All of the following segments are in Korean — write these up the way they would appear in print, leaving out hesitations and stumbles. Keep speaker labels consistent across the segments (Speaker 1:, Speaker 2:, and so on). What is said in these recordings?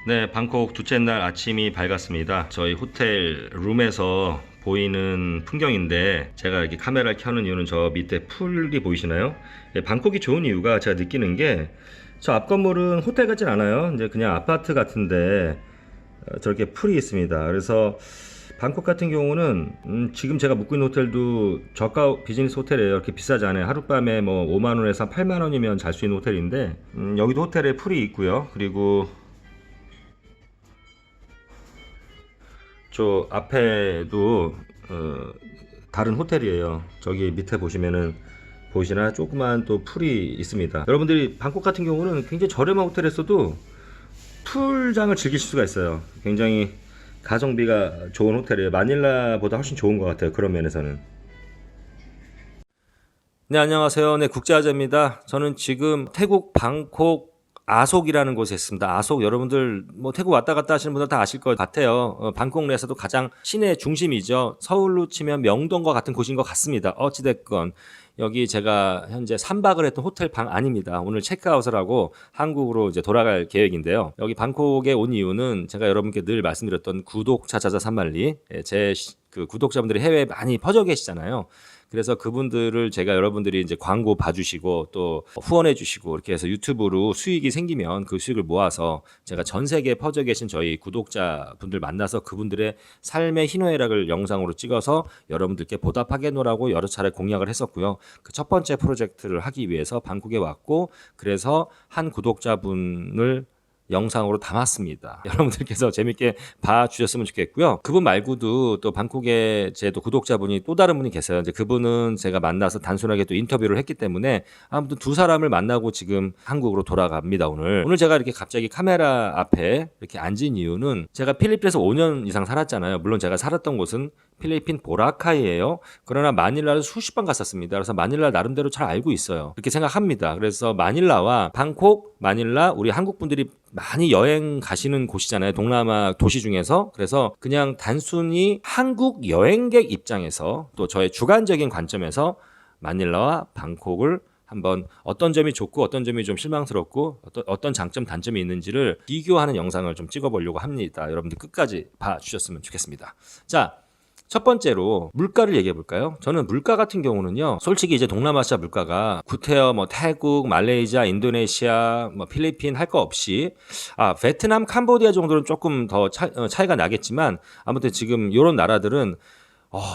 Speaker 1: 네, 방콕 둘째 날 아침이 밝았습니다. 저희 호텔 룸에서 보이는 풍경인데 제가 이렇게 카메라를 켜는 이유는 저 밑에 풀이 보이시나요? 예, 방콕이 좋은 이유가 제가 느끼는 게 저 앞 건물은 호텔 같진 않아요. 이제 그냥 아파트 같은데 저렇게 풀이 있습니다. 그래서 방콕 같은 경우는 지금 제가 묵고 있는 호텔도 저가 비즈니스 호텔이에요. 이렇게 비싸지 않아요. 하룻밤에 뭐 5만 원에서 8만 원이면 잘 수 있는 호텔인데 여기도 호텔에 풀이 있고요. 그리고 저 앞에도 다른 호텔이에요. 저기 밑에 보시면은 보이시나 조그만 또 풀이 있습니다. 여러분들이 방콕 같은 경우는 굉장히 저렴한 호텔에서도 풀장을 즐길 수가 있어요. 굉장히 가성비가 좋은 호텔이에요. 마닐라보다 훨씬 좋은 것 같아요. 그런 면에서는. 네, 안녕하세요. 네, 국제화자입니다. 저는 지금 태국 방콕 아속이라는 곳에 있습니다. 아속 여러분들 뭐 태국 왔다 갔다 하시는 분들 다 아실 것 같아요. 방콕 내에서도 가장 시내 중심이죠. 서울로 치면 명동과 같은 곳인 것 같습니다. 어찌됐건 여기 제가 현재 3박을 했던 호텔 방 아닙니다. 오늘 체크아웃을 하고 한국으로 이제 돌아갈 계획인데요. 여기 방콕에 온 이유는 제가 여러분께 늘 말씀드렸던 구독자 자자 산만리, 제 그 구독자분들이 해외에 많이 퍼져 계시잖아요. 그래서 그분들을 제가 여러분들이 이제 광고 봐주시고 또 후원해 주시고 이렇게 해서 유튜브로 수익이 생기면 그 수익을 모아서 제가 전 세계에 퍼져 계신 저희 구독자분들 만나서 그분들의 삶의 희노애락을 영상으로 찍어서 여러분들께 보답하겠노라고 여러 차례 공약을 했었고요. 그 첫 번째 프로젝트를 하기 위해서 방콕에 왔고, 그래서 한 구독자분을 영상으로 담았습니다. 여러분들께서 재밌게 봐주셨으면 좋겠고요. 그분 말고도 또 방콕에 제 또 구독자분이 또 다른 분이 계세요. 이제 그분은 제가 만나서 단순하게 또 인터뷰를 했기 때문에 아무튼 두 사람을 만나고 지금 한국으로 돌아갑니다. 오늘 제가 이렇게 갑자기 카메라 앞에 이렇게 앉은 이유는 제가 필리핀에서 5년 이상 살았잖아요. 물론 제가 살았던 곳은 필리핀 보라카이예요. 그러나 마닐라를 수십 번 갔었습니다. 그래서 마닐라 나름대로 잘 알고 있어요. 그렇게 생각합니다. 그래서 마닐라와 방콕, 마닐라 우리 한국 분들이 많이 여행 가시는 곳이잖아요. 동남아 도시 중에서. 그래서 그냥 단순히 한국 여행객 입장에서 또 저의 주관적인 관점에서 마닐라와 방콕을 한번 어떤 점이 좋고 어떤 점이 좀 실망스럽고 어떤 장점 단점이 있는지를 비교하는 영상을 좀 찍어보려고 합니다. 여러분들 끝까지 봐주셨으면 좋겠습니다. 자, 첫 번째로 물가를 얘기해 볼까요? 저는 물가 같은 경우는요, 솔직히 이제 동남아시아 물가가 구태여 뭐 태국, 말레이시아, 인도네시아, 뭐 필리핀 할 거 없이 베트남, 캄보디아 정도는 조금 더 차이가 나겠지만 아무튼 지금 이런 나라들은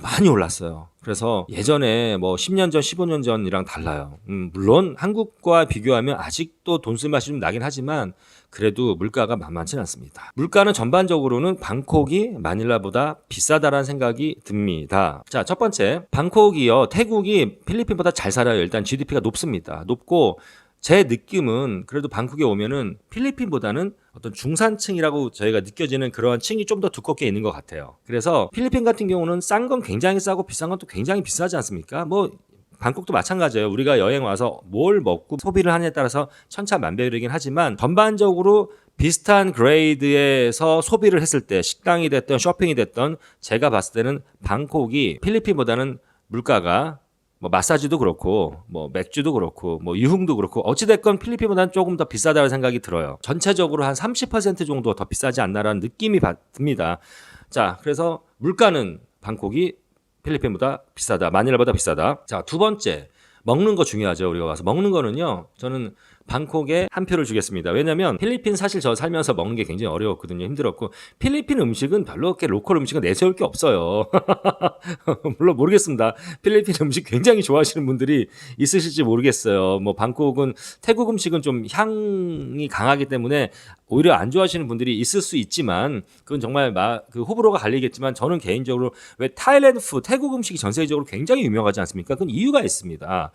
Speaker 1: 많이 올랐어요. 그래서 예전에 뭐 10년 전, 15년 전이랑 달라요. 물론 한국과 비교하면 아직도 돈 쓸 맛이 좀 나긴 하지만 그래도 물가가 만만치 않습니다. 물가는 전반적으로는 방콕이 마닐라보다 비싸다라는 생각이 듭니다. 자, 첫 번째, 방콕이요. 태국이 필리핀보다 잘 살아요. 일단 GDP가 높습니다. 높고 제 느낌은 그래도 방콕에 오면은 필리핀보다는 어떤 중산층이라고 저희가 느껴지는 그런 층이 좀 더 두껍게 있는 것 같아요. 그래서 필리핀 같은 경우는 싼 건 굉장히 싸고 비싼 건 또 굉장히 비싸지 않습니까? 뭐 방콕도 마찬가지예요. 우리가 여행 와서 뭘 먹고 소비를 하느냐에 따라서 천차만별이긴 하지만 전반적으로 비슷한 그레이드에서 소비를 했을 때 식당이 됐던 쇼핑이 됐던 제가 봤을 때는 방콕이 필리핀보다는 물가가 뭐 마사지도 그렇고 뭐 맥주도 그렇고 뭐 유흥도 그렇고 어찌됐건 필리핀보다는 조금 더 비싸다는 생각이 들어요. 전체적으로 한 30% 정도 더 비싸지 않나라는 느낌이 듭니다. 자, 그래서 물가는 방콕이 필리핀보다 비싸다, 마닐라보다 비싸다. 자, 두 번째, 먹는 거 중요하죠. 우리가 와서 먹는 거는요, 저는 방콕에 한 표를 주겠습니다. 왜냐면 필리핀 사실 저 살면서 먹는 게 굉장히 어려웠거든요. 힘들었고 필리핀 음식은 별로 그렇게 로컬 음식은 내세울 게 없어요. 물론 모르겠습니다. 필리핀 음식 굉장히 좋아하시는 분들이 있으실지 모르겠어요. 뭐 방콕은 태국 음식은 좀 향이 강하기 때문에 오히려 안 좋아하시는 분들이 있을 수 있지만 그건 정말 그 호불호가 갈리겠지만 저는 개인적으로 왜 타일랜드 태국 음식이 전 세계적으로 굉장히 유명하지 않습니까? 그건 이유가 있습니다.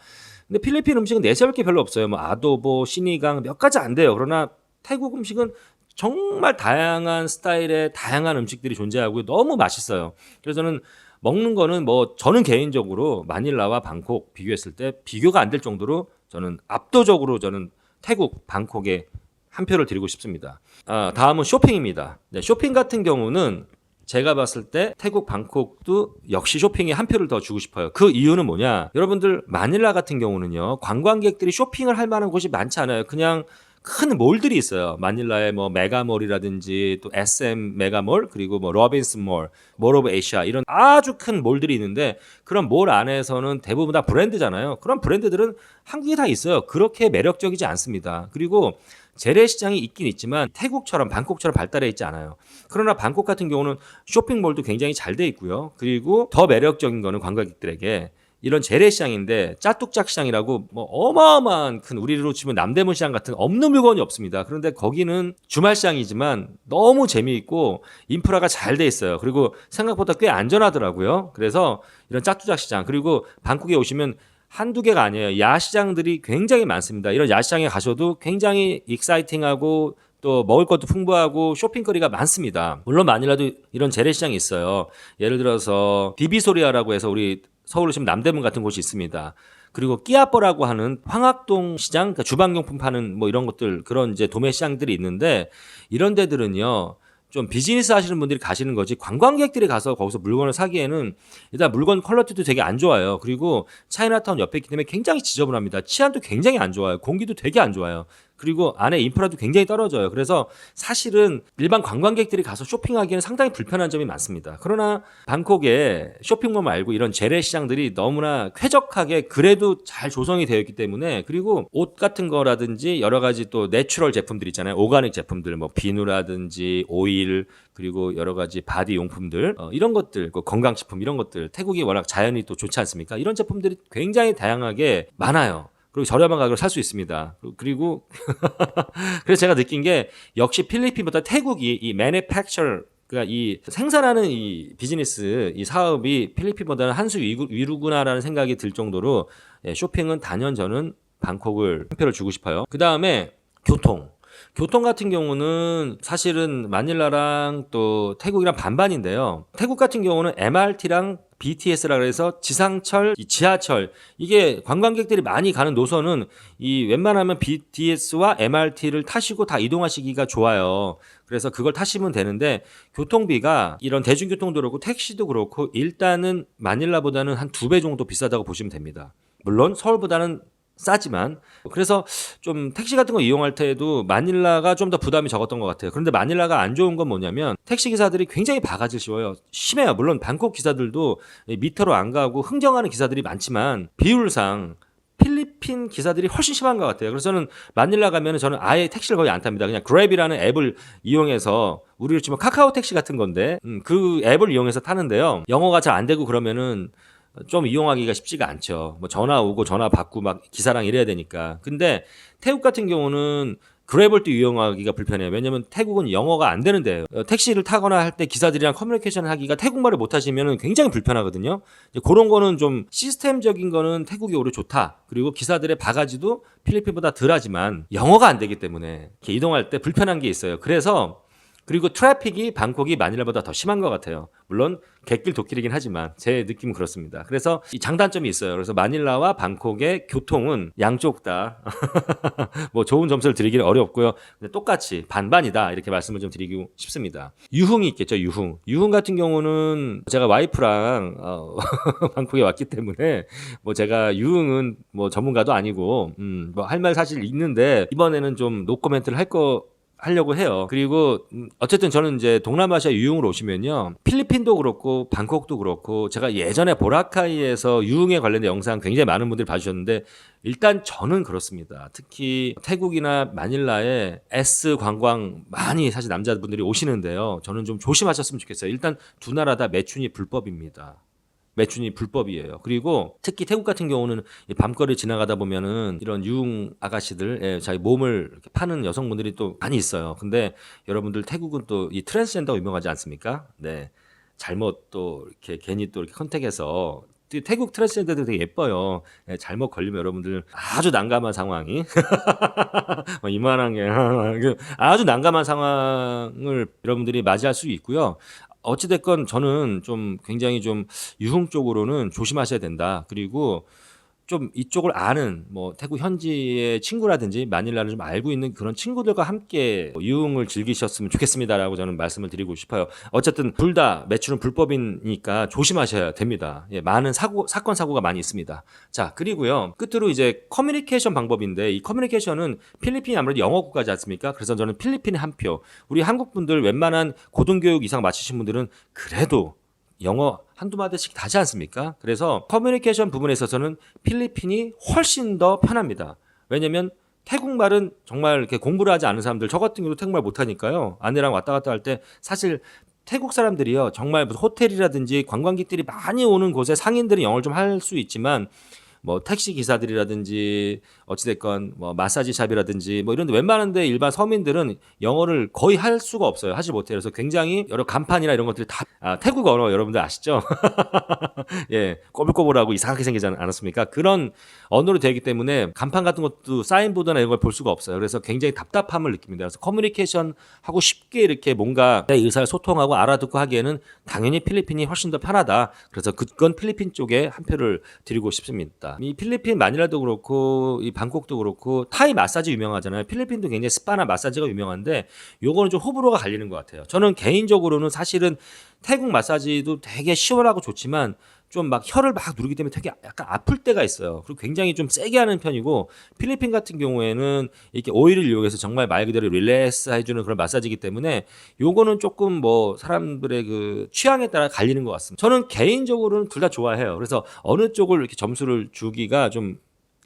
Speaker 1: 근데 필리핀 음식은 내세울 게 별로 없어요. 뭐 아도보, 시니강 몇 가지 안 돼요. 그러나 태국 음식은 정말 다양한 스타일의 다양한 음식들이 존재하고 너무 맛있어요. 그래서 저는 먹는 거는 뭐 저는 개인적으로 마닐라와 방콕 비교했을 때 비교가 안 될 정도로 저는 압도적으로 저는 태국 방콕에 한 표를 드리고 싶습니다. 다음은 쇼핑입니다. 네, 쇼핑 같은 경우는 제가 봤을 때 태국 방콕도 역시 쇼핑에 한 표를 더 주고 싶어요. 그 이유는 뭐냐? 여러분들 마닐라 같은 경우는요. 관광객들이 쇼핑을 할 만한 곳이 많지 않아요. 그냥 큰 몰들이 있어요. 마닐라의 뭐 메가몰이라든지 또 SM 메가몰 그리고 뭐 로빈슨 몰 오브 에이시아 이런 아주 큰 몰들이 있는데 그런 몰 안에서는 대부분 다 브랜드잖아요. 그런 브랜드들은 한국에 다 있어요. 그렇게 매력적이지 않습니다. 그리고 재래시장이 있긴 있지만 태국처럼 방콕처럼 발달해 있지 않아요. 그러나 방콕 같은 경우는 쇼핑몰도 굉장히 잘 돼 있고요. 그리고 더 매력적인 거는 관광객들에게 이런 재래시장인데 짜뚝짝 시장이라고 뭐 어마어마한 큰 우리로 치면 남대문 시장 같은 없는 물건이 없습니다. 그런데 거기는 주말 시장이지만 너무 재미있고 인프라가 잘 돼 있어요. 그리고 생각보다 꽤 안전하더라고요. 그래서 이런 짜뚝짝 시장 그리고 방콕에 오시면 한두 개가 아니에요. 야시장들이 굉장히 많습니다. 이런 야시장에 가셔도 굉장히 익사이팅하고 또 먹을 것도 풍부하고 쇼핑거리가 많습니다. 물론 마닐라도 이런 재래시장이 있어요. 예를 들어서 디비소리아라고 해서 우리 서울 오시면 남대문 같은 곳이 있습니다. 그리고 끼아뻐라고 하는 황학동 시장, 그러니까 주방용품 파는 뭐 이런 것들 그런 이제 도매 시장들이 있는데 이런 데들은요. 좀 비즈니스 하시는 분들이 가시는 거지 관광객들이 가서 거기서 물건을 사기에는 일단 물건 퀄리티도 되게 안 좋아요. 그리고 차이나타운 옆에 있기 때문에 굉장히 지저분합니다. 치안도 굉장히 안 좋아요. 공기도 되게 안 좋아요. 그리고 안에 인프라도 굉장히 떨어져요. 그래서 사실은 일반 관광객들이 가서 쇼핑하기에는 상당히 불편한 점이 많습니다. 그러나 방콕에 쇼핑몰 말고 이런 재래시장들이 너무나 쾌적하게 그래도 잘 조성이 되어 있기 때문에 그리고 옷 같은 거라든지 여러 가지 또 내추럴 제품들 있잖아요. 오가닉 제품들 뭐 비누라든지 오일 그리고 여러 가지 바디 용품들 이런 것들 건강식품 이런 것들 태국이 워낙 자연이 또 좋지 않습니까? 이런 제품들이 굉장히 다양하게 많아요. 그리고 저렴한 가격으로 살 수 있습니다. 그리고 그래서 제가 느낀 게 역시 필리핀보다 태국이 이 manufacture 그러니까 이 생산하는 이 비즈니스 이 사업이 필리핀보다는 한 수 위루구나라는 생각이 들 정도로 쇼핑은 단연 저는 방콕을 한 표를 주고 싶어요. 그 다음에 교통 같은 경우는 사실은 마닐라랑 또 태국이랑 반반인데요. 태국 같은 경우는 MRT랑 BTS라 그래서 지상철, 지하철 이게 관광객들이 많이 가는 노선은 이 웬만하면 BTS와 MRT를 타시고 다 이동하시기가 좋아요. 그래서 그걸 타시면 되는데 교통비가 이런 대중교통도 그렇고 택시도 그렇고 일단은 마닐라보다는 한 2배 정도 비싸다고 보시면 됩니다. 물론 서울보다는 싸지만 그래서 좀 택시 같은 거 이용할 때에도 마닐라가 좀 더 부담이 적었던 것 같아요. 그런데 마닐라가 안 좋은 건 뭐냐면 택시 기사들이 굉장히 바가지 씌워요. 심해요. 물론 방콕 기사들도 미터로 안 가고 흥정하는 기사들이 많지만 비율상 필리핀 기사들이 훨씬 심한 것 같아요. 그래서 저는 마닐라 가면 저는 아예 택시를 거의 안 탑니다. 그냥 그랩이라는 앱을 이용해서 우리로 치면 카카오 택시 같은 건데 그 앱을 이용해서 타는데요. 영어가 잘 안 되고 그러면은 좀 이용하기가 쉽지가 않죠. 뭐 전화 오고 전화 받고 막 기사랑 이래야 되니까. 근데 태국 같은 경우는 그랩을 또 이용하기가 불편해요. 왜냐면 태국은 영어가 안 되는데 택시를 타거나 할 때 기사들이랑 커뮤니케이션 하기가 태국말을 못 하시면 굉장히 불편하거든요. 이제 그런 거는 좀 시스템적인 거는 태국이 오히려 좋다. 그리고 기사들의 바가지도 필리핀보다 덜하지만 영어가 안 되기 때문에 이렇게 이동할 때 불편한 게 있어요. 그리고 트래픽이 방콕이 마닐라보다 더 심한 것 같아요. 물론 객길 도끼이긴 하지만 제 느낌은 그렇습니다. 그래서 이 장단점이 있어요. 그래서 마닐라와 방콕의 교통은 양쪽 다 뭐 좋은 점수를 드리기는 어렵고요. 근데 똑같이 반반이다 이렇게 말씀을 좀 드리고 싶습니다. 유흥이 있겠죠. 유흥 같은 경우는 제가 와이프랑 방콕에 왔기 때문에 뭐 제가 유흥은 뭐 전문가도 아니고 뭐 할 말 사실 있는데 이번에는 좀 노코멘트를 하려고 해요. 그리고 어쨌든 저는 이제 동남아시아 유흥으로 오시면요. 필리핀도 그렇고 방콕도 그렇고 제가 예전에 보라카이에서 유흥에 관련된 영상 굉장히 많은 분들이 봐주셨는데 일단 저는 그렇습니다. 특히 태국이나 마닐라에 S 관광 많이 사실 남자분들이 오시는데요. 저는 좀 조심하셨으면 좋겠어요. 일단 두 나라 다 매춘이 불법입니다. 매춘이 불법이에요. 그리고 특히 태국 같은 경우는 밤거리 지나가다 보면은 이런 유흥 아가씨들, 자기 몸을 이렇게 파는 여성분들이 또 많이 있어요. 근데 여러분들 태국은 또 이 트랜스젠더가 유명하지 않습니까? 네. 잘못 또 이렇게 괜히 또 이렇게 컨택해서 태국 트랜스젠더들 되게 예뻐요. 네, 잘못 걸리면 여러분들 아주 난감한 상황이 이만한 게 아주 난감한 상황을 여러분들이 맞이할 수 있고요. 어찌됐건 저는 좀 굉장히 좀 유흥 쪽으로는 조심하셔야 된다. 그리고 좀 이쪽을 아는 뭐 태국 현지의 친구라든지 마닐라를 좀 알고 있는 그런 친구들과 함께 유흥을 즐기셨으면 좋겠습니다라고 저는 말씀을 드리고 싶어요. 어쨌든 둘 다 매출은 불법이니까 조심하셔야 됩니다. 예, 많은 사건 사고가 많이 있습니다. 자, 그리고요. 끝으로 이제 커뮤니케이션 방법인데 이 커뮤니케이션은 필리핀이 아무래도 영어 국가지 않습니까? 그래서 저는 필리핀에 한 표. 우리 한국 분들 웬만한 고등교육 이상 마치신 분들은 그래도 영어 한두 마디씩 다지 않습니까? 그래서 커뮤니케이션 부분에 있어서는 필리핀이 훨씬 더 편합니다. 왜냐면 태국말은 정말 이렇게 공부를 하지 않은 사람들, 저 같은 경우도 태국말 못하니까요. 아내랑 왔다 갔다 할 때 사실 태국 사람들이요. 정말 무슨 호텔이라든지 관광객들이 많이 오는 곳에 상인들은 영어를 좀 할 수 있지만 뭐 택시 기사들이라든지 어찌됐건 뭐 마사지 샵이라든지 뭐 이런 데 웬만한데 일반 서민들은 영어를 거의 할 수가 없어요. 하지 못해요. 그래서 굉장히 여러 간판이나 이런 것들이 다 태국 언어 여러분들 아시죠? 예, 꼬불꼬불하고 이상하게 생기지 않았습니까? 그런 언어로 되기 때문에 간판 같은 것도 사인보드나 이런 걸 볼 수가 없어요. 그래서 굉장히 답답함을 느낍니다. 그래서 커뮤니케이션 하고 쉽게 이렇게 뭔가 내 의사를 소통하고 알아듣고 하기에는 당연히 필리핀이 훨씬 더 편하다. 그래서 그건 필리핀 쪽에 한 표를 드리고 싶습니다. 이 필리핀 마닐라도 그렇고 이 방콕도 그렇고 타이 마사지 유명하잖아요. 필리핀도 굉장히 스파나 마사지가 유명한데 요거는 좀 호불호가 갈리는 것 같아요. 저는 개인적으로는 사실은 태국 마사지도 되게 시원하고 좋지만 좀 막 혀를 막 누르기 때문에 되게 약간 아플 때가 있어요. 그리고 굉장히 좀 세게 하는 편이고 필리핀 같은 경우에는 이렇게 오일을 이용해서 정말 말 그대로 릴렉스 해주는 그런 마사지이기 때문에 요거는 조금 뭐 사람들의 그 취향에 따라 갈리는 것 같습니다. 저는 개인적으로는 둘 다 좋아해요. 그래서 어느 쪽을 이렇게 점수를 주기가 좀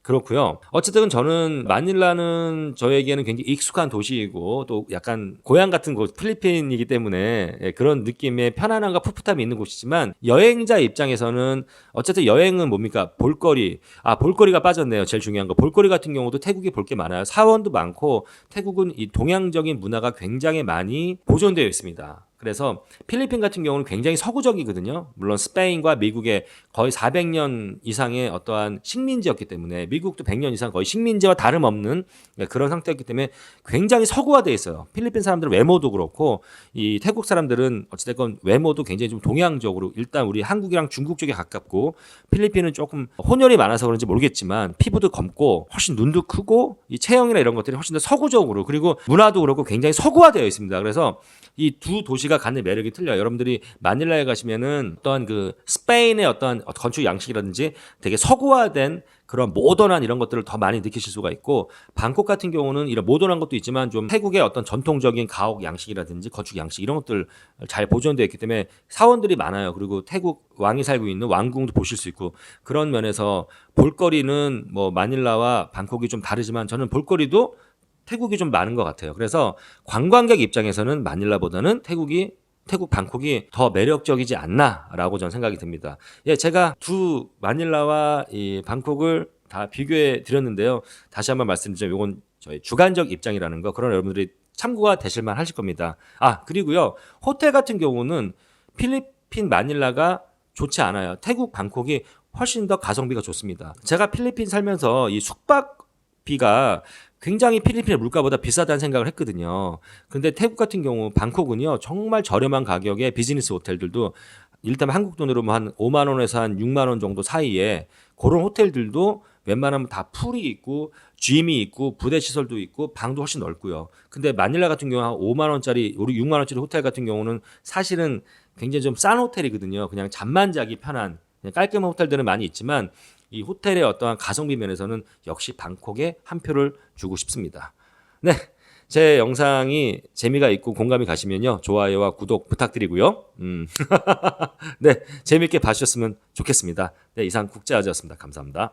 Speaker 1: 그렇고요. 어쨌든 저는 마닐라는 저에게는 굉장히 익숙한 도시이고 또 약간 고향 같은 곳 필리핀이기 때문에 그런 느낌의 편안함과 풋풋함이 있는 곳이지만 여행자 입장에서는 어쨌든 여행은 뭡니까? 볼거리. 볼거리가 빠졌네요. 제일 중요한 거. 볼거리 같은 경우도 태국이 볼 게 많아요. 사원도 많고 태국은 이 동양적인 문화가 굉장히 많이 보존되어 있습니다. 그래서 필리핀 같은 경우는 굉장히 서구적이거든요. 물론 스페인과 미국의 거의 400년 이상의 어떠한 식민지였기 때문에 미국도 100년 이상 거의 식민지와 다름없는 그런 상태였기 때문에 굉장히 서구화되어 있어요. 필리핀 사람들은 외모도 그렇고 이 태국 사람들은 어찌됐건 외모도 굉장히 좀 동양적으로 일단 우리 한국이랑 중국 쪽에 가깝고 필리핀은 조금 혼혈이 많아서 그런지 모르겠지만 피부도 검고 훨씬 눈도 크고 이 체형이나 이런 것들이 훨씬 더 서구적으로 그리고 문화도 그렇고 굉장히 서구화되어 있습니다. 그래서 이 두 도시가 갖는 매력이 틀려요. 여러분들이 마닐라에 가시면은 어떤 그 스페인의 어떤 건축 양식이라든지 되게 서구화된 그런 모던한 이런 것들을 더 많이 느끼실 수가 있고 방콕 같은 경우는 이런 모던한 것도 있지만 좀 태국의 어떤 전통적인 가옥 양식이라든지 건축 양식 이런 것들 잘 보존되어 있기 때문에 사원들이 많아요. 그리고 태국 왕이 살고 있는 왕궁도 보실 수 있고 그런 면에서 볼거리는 뭐 마닐라와 방콕이 좀 다르지만 저는 볼거리도 태국이 좀 많은 것 같아요. 그래서 관광객 입장에서는 마닐라보다는 태국 방콕이 더 매력적이지 않나라고 저는 생각이 듭니다. 예, 제가 두 마닐라와 이 방콕을 다 비교해 드렸는데요. 다시 한번 말씀드리자면 이건 저희 주관적 입장이라는 거 그런 여러분들이 참고가 되실 만 하실 겁니다. 그리고요. 호텔 같은 경우는 필리핀 마닐라가 좋지 않아요. 태국 방콕이 훨씬 더 가성비가 좋습니다. 제가 필리핀 살면서 이 숙박비가 굉장히 필리핀의 물가보다 비싸다는 생각을 했거든요. 근데 태국 같은 경우 방콕은요 정말 저렴한 가격에 비즈니스 호텔들도 일단 한국 돈으로 한 5만 원에서 한 6만 원 정도 사이에 그런 호텔들도 웬만하면 다 풀이 있고 짐이 있고 부대 시설도 있고 방도 훨씬 넓고요. 근데 마닐라 같은 경우 한 5만 원짜리 우리 6만 원짜리 호텔 같은 경우는 사실은 굉장히 좀 싼 호텔이거든요. 그냥 잠만 자기 편한 그냥 깔끔한 호텔들은 많이 있지만 이 호텔의 어떠한 가성비 면에서는 역시 방콕에 한 표를 주고 싶습니다. 네, 제 영상이 재미가 있고 공감이 가시면요 좋아요와 구독 부탁드리고요. 네, 재미있게 봐주셨으면 좋겠습니다. 네, 이상 국제아재였습니다. 감사합니다.